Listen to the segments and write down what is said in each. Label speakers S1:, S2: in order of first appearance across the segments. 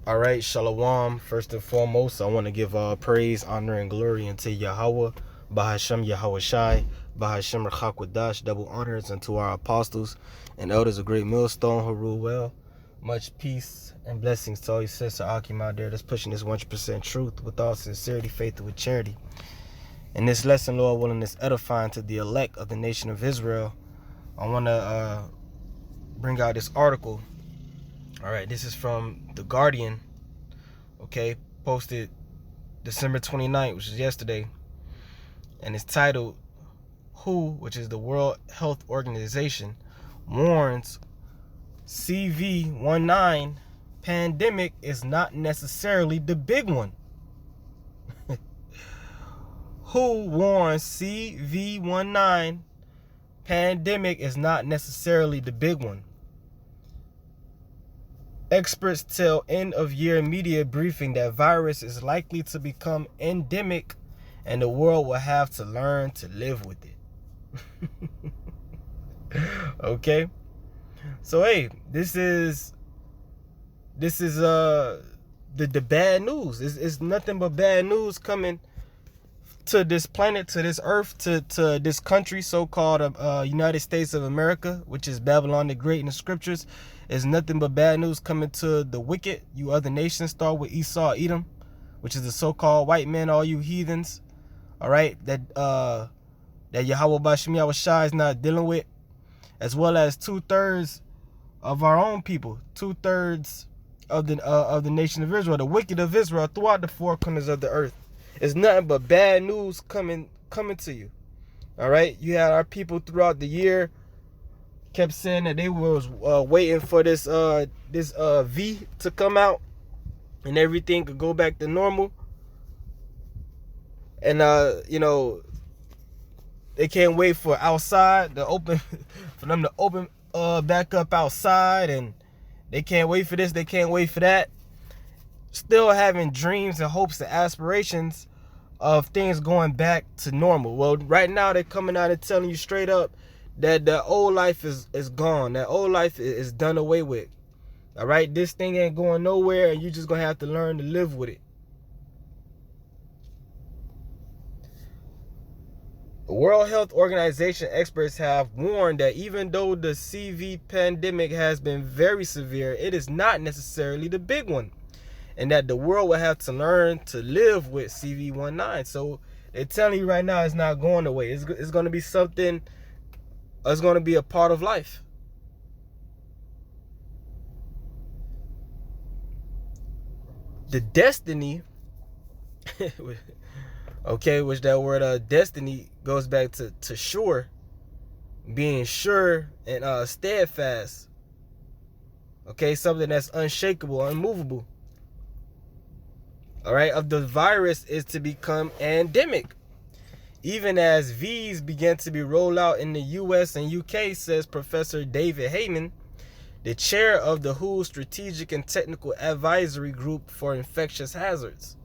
S1: All right, Shalom. First and foremost, I want to give praise, honor, and glory unto Yahweh, Bahashem Yahweh Shai, Bahashem Rachakwadash, double honors unto our apostles and elders of Great Millstone who rule well. Much peace and blessings to all your sister Akim out there that's pushing this 100% truth with all sincerity, faith, and with charity. In this lesson, Lord willing, is edifying to the elect of the nation of Israel. I want to bring out this article. All right, this is from The Guardian, okay, posted December 29th, which is yesterday, and it's titled, WHO, which is the World Health Organization, warns CV19 pandemic is not necessarily the big one. WHO warns CV19 pandemic is not necessarily the big one. Experts tell end-of-year media briefing that virus is likely to become endemic and the world will have to learn to live with it. Okay? So, hey, this is the bad news. It's nothing but bad news coming to this planet, to this earth, to this country, so-called United States of America, which is Babylon the Great in the scriptures. Is nothing but bad news coming to the wicked, you other nations. Start with Esau, Edom, which is the so-called white men, all you heathens. All right, that Yahweh Bashem Yahweh Shai is not dealing with, as well as 2/3 of our own people, 2/3 of the nation of Israel, the wicked of Israel, throughout the four corners of the earth. It's nothing but bad news coming to you. All right, you had our people throughout the year kept saying that they was waiting for this V to come out and everything could go back to normal. And they can't wait for outside to open for them to open back up outside, and they can't wait for this, they can't wait for that. Still having dreams and hopes and aspirations of things going back to normal. Well, right now they're coming out and telling you straight up that the old life is gone. That old life is done away with. All right, this thing ain't going nowhere, and you just gonna have to learn to live with it. The World Health Organization experts have warned that even though the CV pandemic has been very severe, it is not necessarily the big one, and that the world will have to learn to live with CV19. So they're telling you right now it's not going away. It's going to be something. It's going to be a part of life. The destiny, okay, which that word destiny goes back to sure, being sure and steadfast. Okay, something that's unshakable, unmovable. All right, of the virus is to become endemic. Even as V's begin to be rolled out in the US and UK, says Professor David Heyman, the chair of the WHO Strategic and Technical Advisory Group for Infectious Hazards.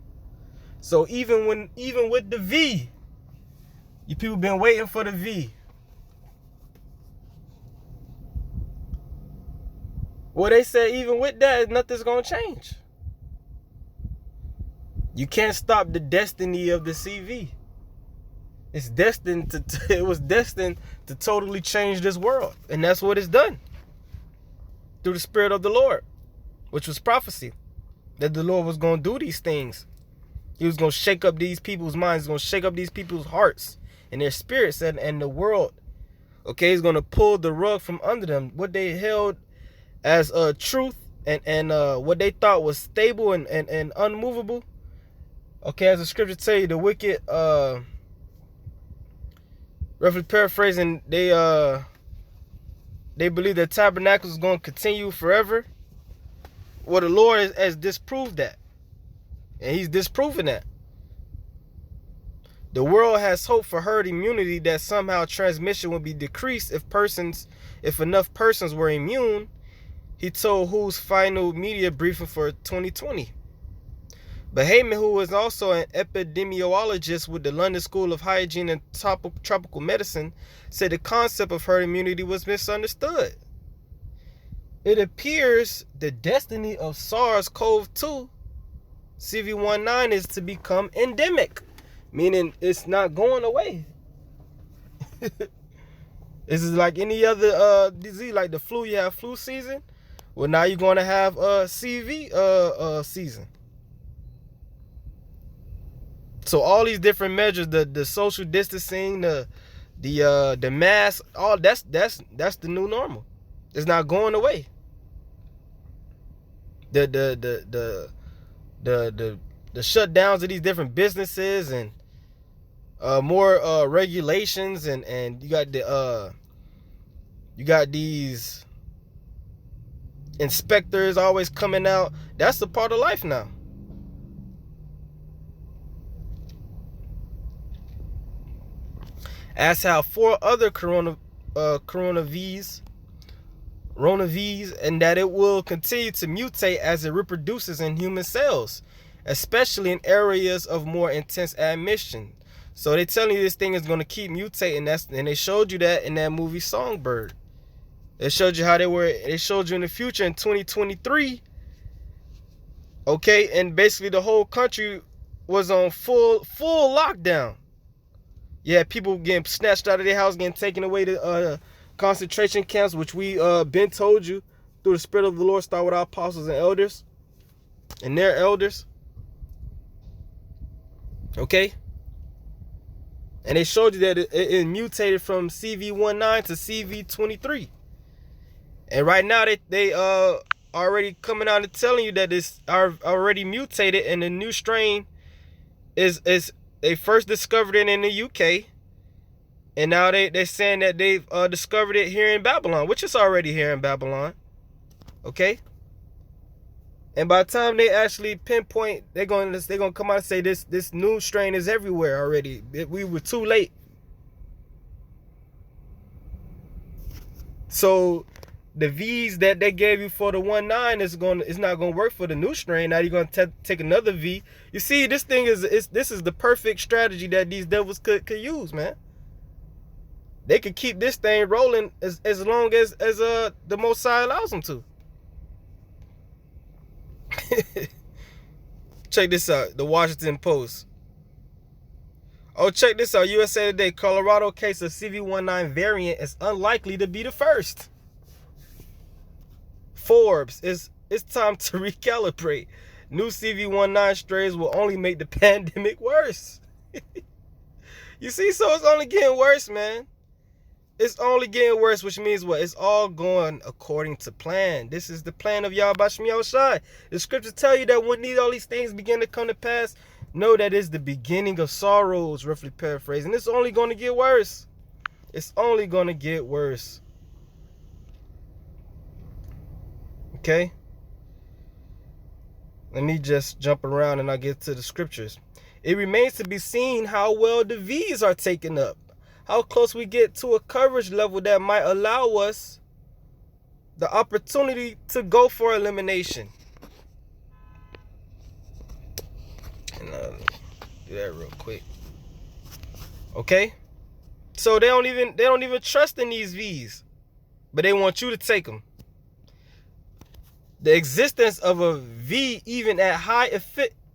S1: So even with the V, you people been waiting for the V. Well, they say even with that, nothing's gonna change. You can't stop the destiny of the CV. It's destined it was destined to totally change this world. And that's what it's done. Through the Spirit of the Lord, which was prophecy. That the Lord was going to do these things. He was going to shake up these people's minds. He's going to shake up these people's hearts and their spirits and the world. Okay, he's going to pull the rug from under them. What they held as truth and what they thought was stable and unmovable. Okay, as the scripture tell you, the wicked, roughly paraphrasing, they believe that tabernacle is going to continue forever. Well, the Lord has disproved that, and he's disproving that. The world has hope for herd immunity, that somehow transmission would be decreased if enough persons were immune, he told WHO's final media briefing for 2020. But Heyman, who is also an epidemiologist with the London School of Hygiene and Tropical Medicine, said the concept of herd immunity was misunderstood. it appears the destiny of SARS-CoV-2 CV19 is to become endemic, meaning it's not going away. This is like any other disease, like the flu. You have flu season. Well, now you're going to have CV season. So all these different measures, the social distancing, the mask, all that's the new normal. It's not going away. The shutdowns of these different businesses and more regulations and you got these inspectors always coming out. That's a part of life now. As how 4 other coronavirus, and that it will continue to mutate as it reproduces in human cells, especially in areas of more intense admission. So they telling you this thing is going to keep mutating. And they showed you that in that movie Songbird. They showed you how they showed you in the future in 2023. Okay, and basically the whole country was on full lockdown. Yeah, people getting snatched out of their house, getting taken away to concentration camps, which we been told you through the Spirit of the Lord start with our apostles and elders and their elders. Okay? And they showed you that it mutated from CV19 to CV23. And right now they already coming out and telling you that it's already mutated, and the new strain is they first discovered it in the UK, and now they're saying that they've discovered it here in Babylon, which is already here in Babylon. Okay? And by the time they actually pinpoint, they're gonna come out and say this new strain is everywhere already. We were too late. So the V's that they gave you for the 19 is not gonna work for the new strain. Now you're gonna take another V. You see, this thing is the perfect strategy that these devils could use, man. They could keep this thing rolling as long as the Most High allows them to. Check this out. The Washington Post. Oh, check this out. USA Today. Colorado case of CV19 variant is unlikely to be the first. Forbes. It's time to recalibrate. New CV19 strains will only make the pandemic worse. You see, so it's only getting worse, man. It's only getting worse, which means what? It's all going according to plan. This is the plan of Yahweh Shem Yahushai. The scriptures tell you that when all these things begin to come to pass, know that it's the beginning of sorrows, roughly paraphrasing. It's only going to get worse. It's only going to get worse. Okay? Let me just jump around and I'll get to the scriptures. It remains to be seen how well the V's are taken up. How close we get to a coverage level that might allow us the opportunity to go for elimination. And do that real quick. Okay? So they don't even trust in these V's, but they want you to take them. The existence of a V, even at high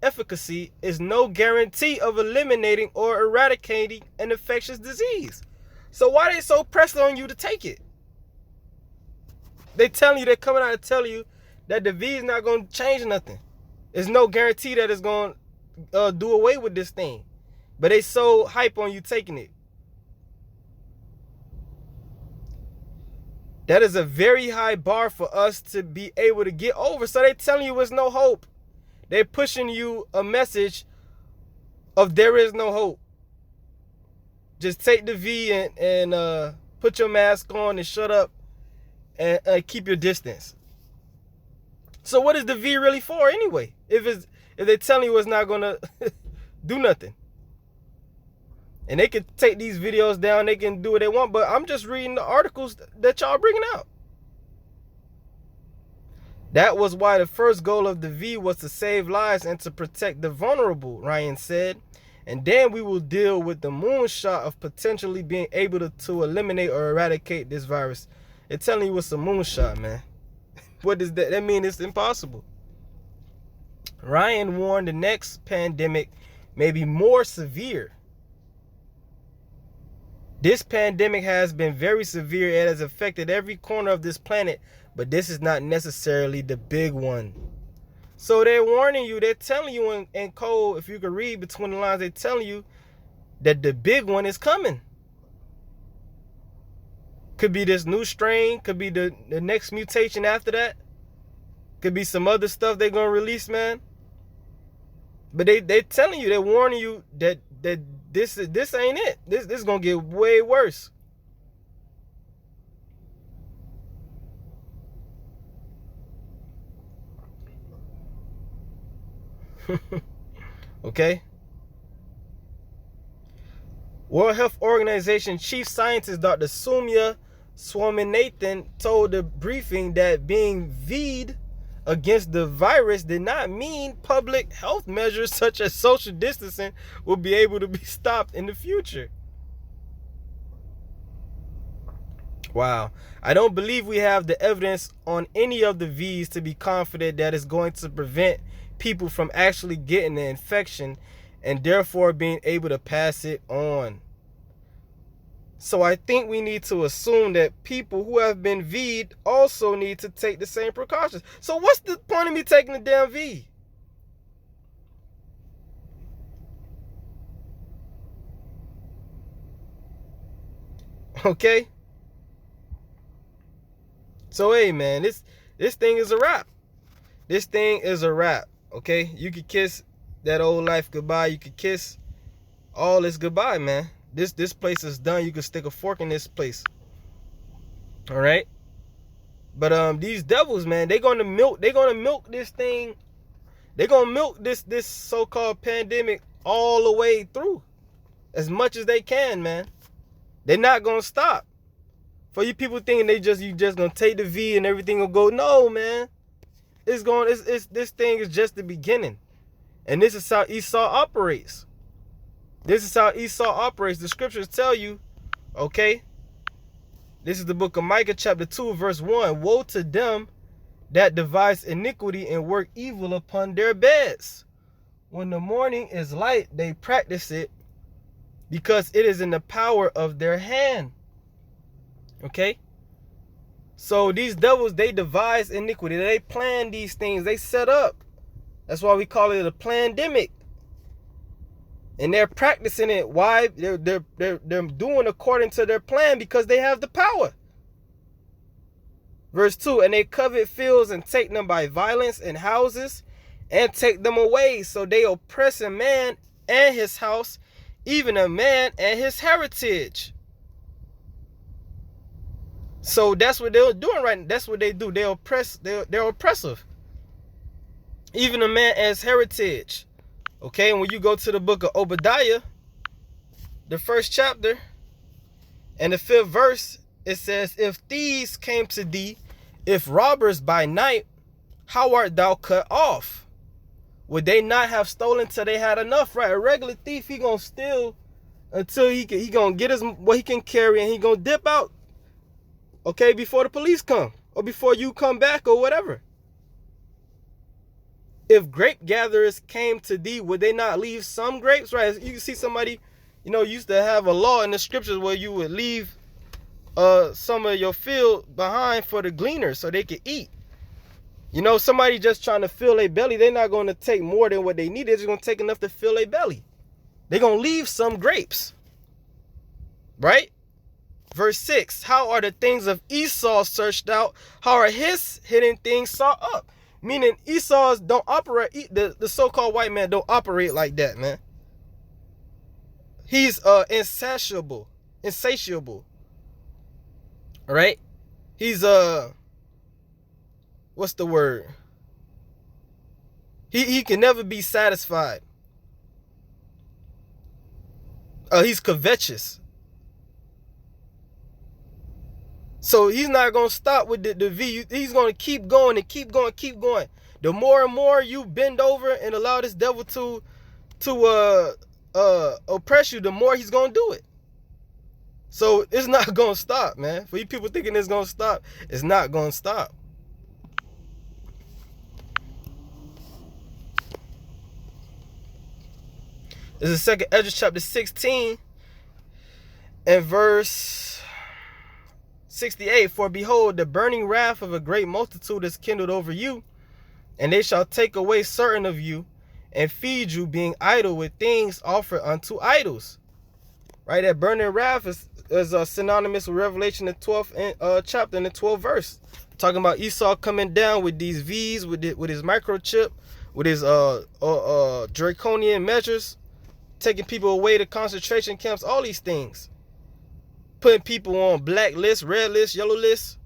S1: efficacy, is no guarantee of eliminating or eradicating an infectious disease. So why are they so pressed on you to take it? They're coming out and telling you that the V is not going to change nothing. There's no guarantee that it's going to do away with this thing. But they so hype on you taking it. That is a very high bar for us to be able to get over. So they're telling you there's no hope. They're pushing you a message of there is no hope. Just take the V and put your mask on and shut up and keep your distance. So what is the V really for anyway? If they're telling you it's not gonna do nothing. And they can take these videos down, they can do what they want, but I'm just reading the articles that y'all bringing out. That was why the first goal of the V was to save lives and to protect the vulnerable, Ryan said. And then we will deal with the moonshot of potentially being able to eliminate or eradicate this virus. They're telling you it's a moonshot, man. What does that mean? It's impossible. Ryan warned the next pandemic may be more severe. This pandemic has been very severe. It has affected every corner of this planet, but this is not necessarily the big one. So they're warning you, they're telling you in code, if you can read between the lines, they're telling you that the big one is coming. Could be this new strain, could be the next mutation after that. Could be some other stuff they're gonna release, man. But they're telling you, they're warning you that this ain't it. This is gonna get way worse. Okay. World Health Organization Chief Scientist Dr. Soumya Swaminathan told the briefing that being V'd against the virus did not mean public health measures such as social distancing will be able to be stopped in the future. Wow. I don't believe we have the evidence on any of the V's to be confident that it's going to prevent people from actually getting the infection and therefore being able to pass it on. So I think we need to assume that people who have been V'd also need to take the same precautions. So what's the point of me taking the damn V? Okay? So hey man, this thing is a wrap. This thing is a wrap. Okay? You could kiss that old life goodbye. You could kiss all this goodbye, man. This place is done. You can stick a fork in this place. All right. But these devils, man, they're gonna milk this thing. They're gonna milk this so-called pandemic all the way through, as much as they can, man. They're not gonna stop. For you people thinking you just gonna take the V and everything will go. No, man. This thing is just the beginning, and this is how Esau operates. This is how Esau operates. The scriptures tell you, okay? This is the book of Micah chapter 2 verse 1. Woe to them that devise iniquity and work evil upon their beds. When the morning is light, they practice it because it is in the power of their hand. Okay? So these devils, they devise iniquity. They plan these things. They set up. That's why we call it a plandemic. And they're practicing it. Why? They're doing according to their plan because they have the power. Verse 2, and they covet fields and take them by violence and houses and take them away. So they oppress a man and his house, even a man and his heritage. So that's what they're doing right now. That's what they do. They oppress. They're oppressive. Even a man and his heritage. Okay, and when you go to the book of Obadiah, the 1st chapter, and the 5th verse, it says, if thieves came to thee, if robbers by night, how art thou cut off? Would they not have stolen till they had enough, right? A regular thief, he gonna steal until he gonna get what he can carry, and he gonna dip out, okay, before the police come, or before you come back, or whatever. If grape gatherers came to thee, would they not leave some grapes? Right? You can see somebody, used to have a law in the scriptures where you would leave some of your field behind for the gleaners so they could eat. Somebody just trying to fill their belly, they're not going to take more than what they need. They're just going to take enough to fill their belly. They're going to leave some grapes. Right? Verse 6, how are the things of Esau searched out? How are his hidden things sought up? Meaning Esau's don't operate, the so-called white man don't operate like that, man. He's insatiable. All right? He's what's the word? He can never be satisfied. He's covetous. So he's not going to stop with the V. He's going to keep going and keep going, keep going. The more and more you bend over and allow this devil to oppress you, the more he's going to do it. So it's not going to stop, man. For you people thinking it's going to stop, it's not going to stop. This is 2nd Ezra chapter 16 and verse 68. For behold, the burning wrath of a great multitude is kindled over you, and they shall take away certain of you, and feed you, being idle with things offered unto idols. Right? That burning wrath is synonymous with Revelation, the 12th chapter and the 12th verse. Talking about Esau coming down with these V's, with his microchip, with his draconian measures, taking people away to concentration camps, all these things. Putting people on black lists, red lists, yellow lists.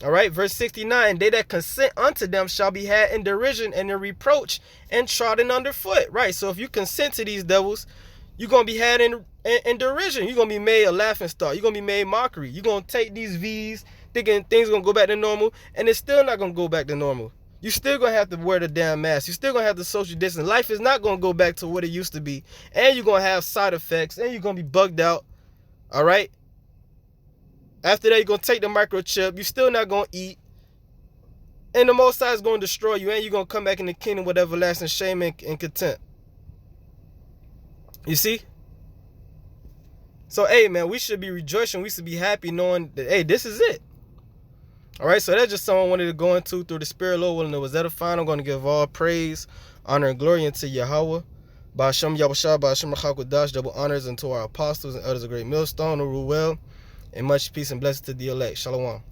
S1: All right, verse 69, they that consent unto them shall be had in derision and in reproach and trodden underfoot. Right, so if you consent to these devils, you're going to be had in derision. You're going to be made a laughing stock. You're going to be made mockery. You're going to take these V's thinking things are going to go back to normal, and it's still not going to go back to normal. You're still going to have to wear the damn mask. You're still going to have to social distance. Life is not going to go back to what it used to be. And you're going to have side effects, and you're going to be bugged out. All right? After that, you're going to take the microchip. You're still not going to eat. And the Most High is going to destroy you, and you're going to come back in the kingdom with everlasting shame and contempt. You see? So, hey, man, we should be rejoicing. We should be happy knowing that, hey, this is it. All right, so that's just something I wanted to go into through the Spirit, Lord willing. It was edifying. I'm going to give all praise, honor, and glory unto Yahweh. Ba'ashem Yahushua, Ba'ashem Rachakodash, double honors unto our apostles and elders of great millstone who rule well. And much peace and blessings to the elect. Shalom.